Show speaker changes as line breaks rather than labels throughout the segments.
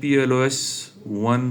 PLOS 1,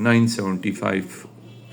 975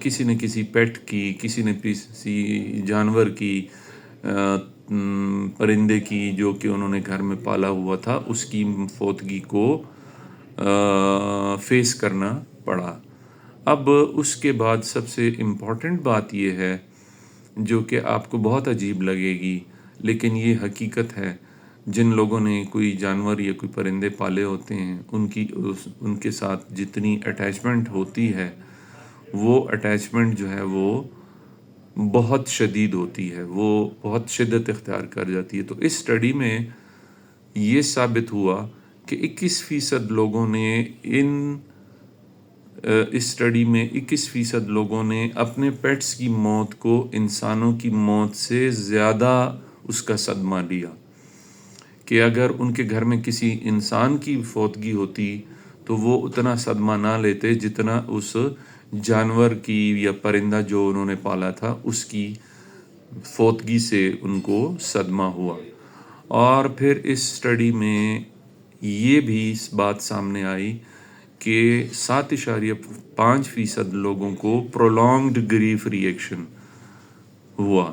کسی نے کسی پیٹ کی، کسی نے کسی جانور کی، پرندے کی جو کہ انہوں نے گھر میں پالا ہوا تھا، اس کی فوتگی کو فیس کرنا پڑا۔ اب اس کے بعد سب سے امپورٹنٹ بات یہ ہے جو کہ آپ کو بہت عجیب لگے گی، لیکن یہ حقیقت ہے۔ جن لوگوں نے کوئی جانور یا کوئی پرندے پالے ہوتے ہیں، ان کے ساتھ جتنی اٹیچمنٹ ہوتی ہے، وہ اٹیچمنٹ جو ہے وہ بہت شدید ہوتی ہے، وہ بہت شدت اختیار کر جاتی ہے۔ تو اس اسٹڈی میں یہ ثابت ہوا کہ 21% لوگوں نے اس اسٹڈی میں 21% لوگوں نے اپنے پیٹس کی موت کو انسانوں کی موت سے زیادہ اس کا صدمہ لیا، کہ اگر ان کے گھر میں کسی انسان کی فوتگی ہوتی تو وہ اتنا صدمہ نہ لیتے جتنا اس جانور کی یا پرندہ جو انہوں نے پالا تھا اس کی فوتگی سے ان کو صدمہ ہوا۔ اور پھر اس اسٹڈی میں یہ بھی اس بات سامنے آئی کہ 7.5% لوگوں کو پرولونگڈ گریف ری ایکشن ہوا۔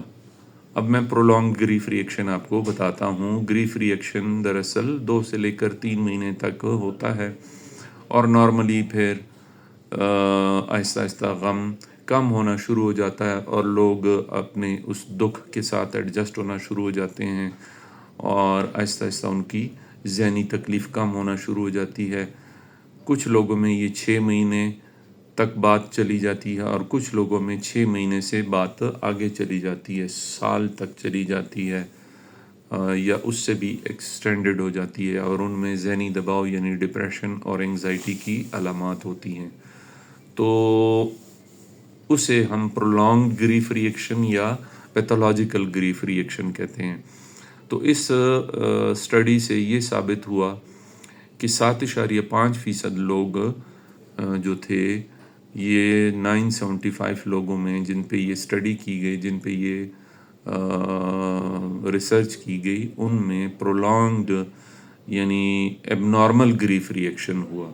اب میں پرولونگڈ گریف ری ایکشن آپ کو بتاتا ہوں۔ گریف ری ایکشن دراصل 2 سے لے کر 3 مہینے تک ہوتا ہے، اور نارملی پھر آہستہ آہستہ غم کم ہونا شروع ہو جاتا ہے اور لوگ اپنے اس دکھ کے ساتھ ایڈجسٹ ہونا شروع ہو جاتے ہیں، اور آہستہ آہستہ ان کی ذہنی تکلیف کم ہونا شروع ہو جاتی ہے۔ کچھ لوگوں میں یہ 6 مہینے تک بات چلی جاتی ہے، اور کچھ لوگوں میں 6 مہینے سے بات آگے چلی جاتی ہے، سال تک چلی جاتی ہے، یا اس سے بھی ایکسٹینڈڈ ہو جاتی ہے، اور ان میں ذہنی دباؤ یعنی ڈپریشن اور انگزائٹی کی علامات ہوتی ہیں۔ تو اسے ہم پرولونگڈ گریف ری ایکشن یا پیتھولوجیکل گریف ری ایکشن کہتے ہیں۔ تو اس اسٹڈی سے یہ ثابت ہوا کہ 7.5% لوگ جو تھے، یہ 975 لوگوں میں جن پہ یہ اسٹڈی کی گئی، جن پہ یہ ریسرچ کی گئی، ان میں پرولونگڈ یعنی ایب نارمل گریف ری ایکشن ہوا۔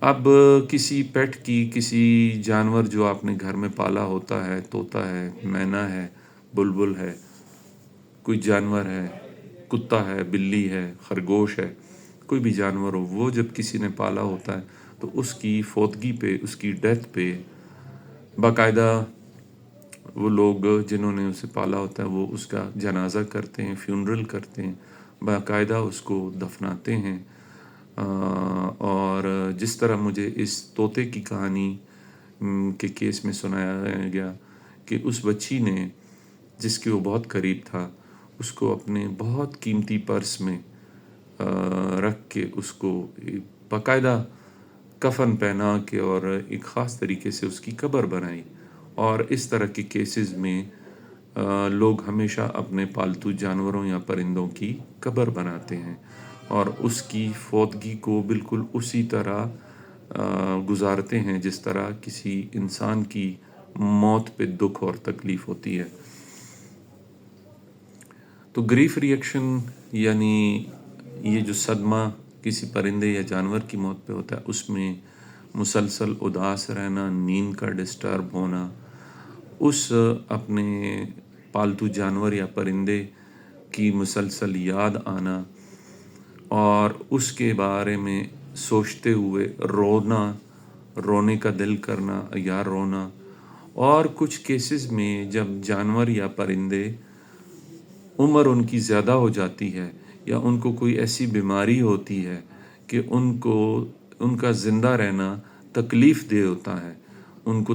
اب کسی پیٹ کی، کسی جانور جو آپ نے گھر میں پالا ہوتا ہے، طوطا ہے، مینا ہے، بلبل ہے، کوئی جانور ہے، کتا ہے، بلی ہے، خرگوش ہے، کوئی بھی جانور ہو، وہ جب کسی نے پالا ہوتا ہے تو اس کی فوتگی پہ، اس کی ڈیتھ پہ باقاعدہ وہ لوگ جنہوں نے اسے پالا ہوتا ہے وہ اس کا جنازہ کرتے ہیں، فیونرل کرتے ہیں، باقاعدہ اس کو دفناتے ہیں۔ اور جس طرح مجھے اس طوطے کی کہانی کے کیس میں سنایا گیا کہ اس بچی نے، جس کے وہ بہت قریب تھا، اس کو اپنے بہت قیمتی پرس میں رکھ کے اس کو باقاعدہ کفن پہنا کے اور ایک خاص طریقے سے اس کی قبر بنائی۔ اور اس طرح کے کیسز میں لوگ ہمیشہ اپنے پالتو جانوروں یا پرندوں کی قبر بناتے ہیں، اور اس کی فوتگی کو بالکل اسی طرح گزارتے ہیں جس طرح کسی انسان کی موت پہ دکھ اور تکلیف ہوتی ہے۔ تو گریف ری ایکشن یعنی یہ جو صدمہ کسی پرندے یا جانور کی موت پہ ہوتا ہے، اس میں مسلسل اداس رہنا، نیند کا ڈسٹرب ہونا، اس اپنے پالتو جانور یا پرندے کی مسلسل یاد آنا، اور اس کے بارے میں سوچتے ہوئے رونے کا دل کرنا یا رونا، اور کچھ کیسز میں جب جانور یا پرندے عمر ان کی زیادہ ہو جاتی ہے، یا ان کو کوئی ایسی بیماری ہوتی ہے کہ ان کا زندہ رہنا تکلیف دہ ہوتا ہے، ان کو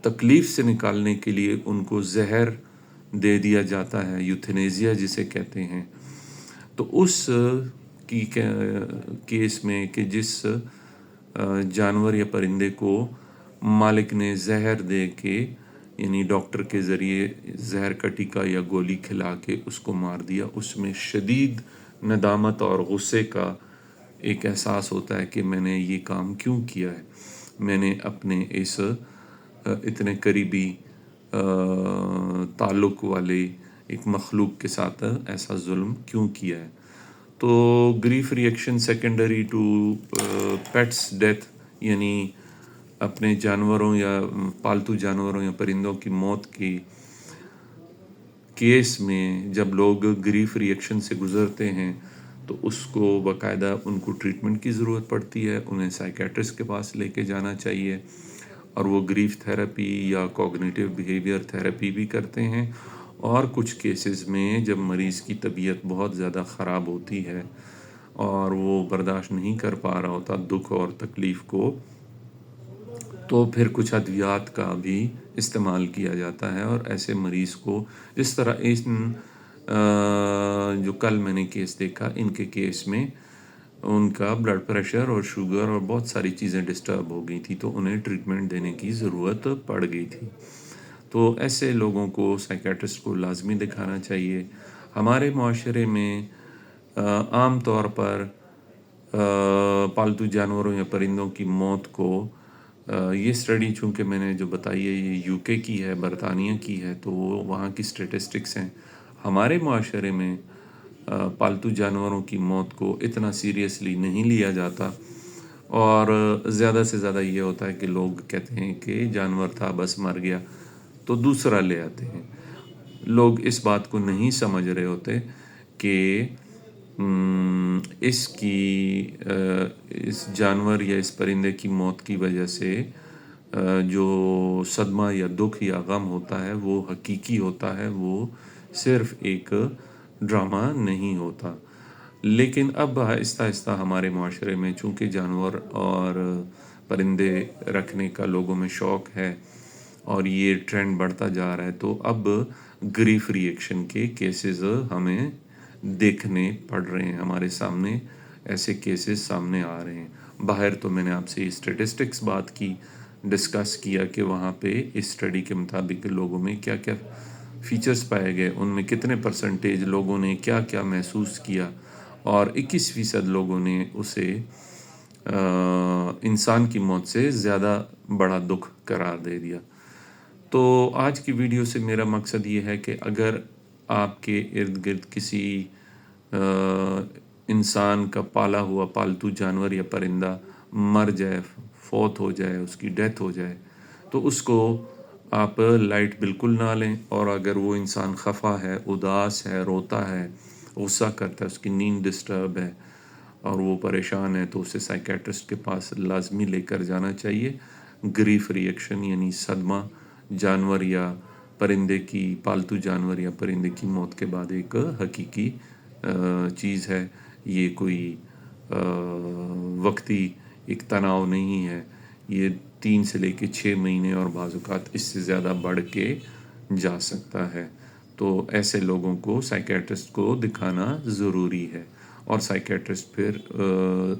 تکلیف سے نکالنے کے لیے ان کو زہر دے دیا جاتا ہے، یوتھنیزیا جسے کہتے ہیں۔ تو اس کی کیس میں کہ جس جانور یا پرندے کو مالک نے زہر دے کے، یعنی ڈاکٹر کے ذریعے زہر کا ٹیکا یا گولی کھلا کے اس کو مار دیا، اس میں شدید ندامت اور غصے کا ایک احساس ہوتا ہے کہ میں نے یہ کام کیوں کیا ہے، میں نے اپنے اس اتنے قریبی تعلق والے ایک مخلوق کے ساتھ ایسا ظلم کیوں کیا ہے۔ تو grief reaction secondary to pet's death, یعنی اپنے جانوروں یا پالتو جانوروں یا پرندوں کی موت کی کیس میں جب لوگ گریف ریئیکشن سے گزرتے ہیں تو اس کو باقاعدہ ان کو ٹریٹمنٹ کی ضرورت پڑتی ہے، انہیں سائیکیٹرسٹ کے پاس لے کے جانا چاہیے، اور وہ گریف تھیراپی یا کوگنیٹیو بیہیویئر تھیراپی بھی کرتے ہیں۔ اور کچھ کیسز میں جب مریض کی طبیعت بہت زیادہ خراب ہوتی ہے اور وہ برداشت نہیں کر پا رہا ہوتا دکھ اور تکلیف کو، تو پھر کچھ ادویات کا بھی استعمال کیا جاتا ہے، اور ایسے مریض کو اس طرح جو کل میں نے کیس دیکھا، ان کے کیس میں ان کا بلڈ پریشر اور شوگر اور بہت ساری چیزیں ڈسٹرب ہو گئی تھی، تو انہیں ٹریٹمنٹ دینے کی ضرورت پڑ گئی تھی۔ تو ایسے لوگوں کو سائیکیٹرسٹ کو لازمی دکھانا چاہیے۔ ہمارے معاشرے میں عام طور پر پالتو جانوروں یا پرندوں کی موت کو، یہ اسٹڈی چونکہ میں نے جو بتائی ہے یہ UK کی ہے، برطانیہ کی ہے، تو وہ وہاں کی اسٹیٹسٹکس ہیں۔ ہمارے معاشرے میں پالتو جانوروں کی موت کو اتنا سیریسلی نہیں لیا جاتا، اور زیادہ سے زیادہ یہ ہوتا ہے کہ لوگ کہتے ہیں کہ جانور تھا بس مر گیا تو دوسرا لے آتے ہیں۔ لوگ اس بات کو نہیں سمجھ رہے ہوتے کہ اس جانور یا اس پرندے کی موت کی وجہ سے جو صدمہ یا دکھ یا غم ہوتا ہے وہ حقیقی ہوتا ہے، وہ صرف ایک ڈرامہ نہیں ہوتا۔ لیکن اب آہستہ آہستہ ہمارے معاشرے میں چونکہ جانور اور پرندے رکھنے کا لوگوں میں شوق ہے اور یہ ٹرینڈ بڑھتا جا رہا ہے، تو اب گریف ریئیکشن کے کیسز ہمیں دیکھنے پڑ رہے ہیں، ہمارے سامنے ایسے کیسز سامنے آ رہے ہیں۔ باہر تو میں نے آپ سے اسٹیٹسٹکس بات کی، ڈسکس کیا کہ وہاں پہ اس اسٹڈی کے مطابق لوگوں میں کیا کیا فیچرز پائے گئے، ان میں کتنے پرسنٹیج لوگوں نے کیا کیا محسوس کیا، اور 21% لوگوں نے اسے انسان کی موت سے زیادہ بڑا دکھ قرار دے دیا۔ تو آج کی ویڈیو سے میرا مقصد یہ ہے کہ اگر آپ کے ارد گرد کسی انسان کا پالا ہوا پالتو جانور یا پرندہ مر جائے، فوت ہو جائے، اس کی ڈیتھ ہو جائے، تو اس کو آپ لائٹ بالکل نہ لیں، اور اگر وہ انسان خفا ہے، اداس ہے، روتا ہے، غصہ کرتا ہے، اس کی نیند ڈسٹرب ہے اور وہ پریشان ہے، تو اسے سائیکیٹرسٹ کے پاس لازمی لے کر جانا چاہیے۔ گریف ریئیکشن یعنی صدمہ جانور یا پرندے کی، پالتو جانور یا پرندے کی موت کے بعد ایک حقیقی چیز ہے، یہ کوئی وقتی ایک تناؤ نہیں ہے، یہ 3 سے لے کے 6 مہینے اور بعض اوقات اس سے زیادہ بڑھ کے جا سکتا ہے۔ تو ایسے لوگوں کو سائیکیٹرسٹ کو دکھانا ضروری ہے، اور سائیکیٹرسٹ پھر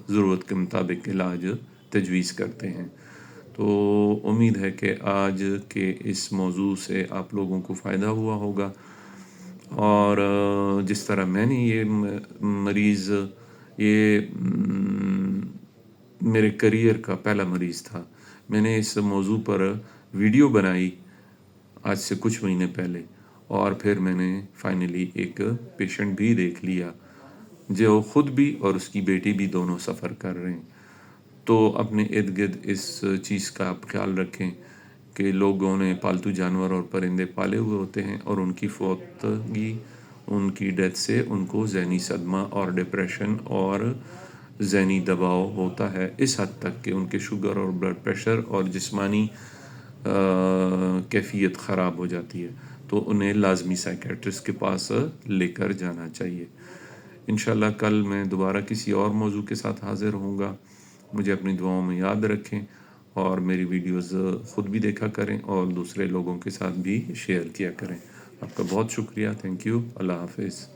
ضرورت کے مطابق علاج تجویز کرتے ہیں۔ تو امید ہے کہ آج کے اس موضوع سے آپ لوگوں کو فائدہ ہوا ہوگا، اور جس طرح میں نے یہ مریض، یہ میرے کریئر کا پہلا مریض تھا، میں نے اس موضوع پر ویڈیو بنائی آج سے کچھ مہینے پہلے، اور پھر میں نے فائنلی ایک پیشنٹ بھی دیکھ لیا جو خود بھی اور اس کی بیٹی بھی دونوں سفر کر رہے ہیں۔ تو اپنے ارد گرد اس چیز کا آپ خیال رکھیں کہ لوگوں نے پالتو جانور اور پرندے پالے ہوئے ہوتے ہیں، اور ان کی فوتگی، ان کی ڈیتھ سے ان کو ذہنی صدمہ اور ڈپریشن اور ذہنی دباؤ ہوتا ہے، اس حد تک کہ ان کے شوگر اور بلڈ پریشر اور جسمانی کیفیت خراب ہو جاتی ہے، تو انہیں لازمی سائیکیٹرسٹ کے پاس لے کر جانا چاہیے۔ انشاءاللہ کل میں دوبارہ کسی اور موضوع کے ساتھ حاضر ہوں گا۔ مجھے اپنی دعاؤں میں یاد رکھیں، اور میری ویڈیوز خود بھی دیکھا کریں اور دوسرے لوگوں کے ساتھ بھی شیئر کیا کریں۔ آپ کا بہت شکریہ، تھینک یو، اللہ حافظ۔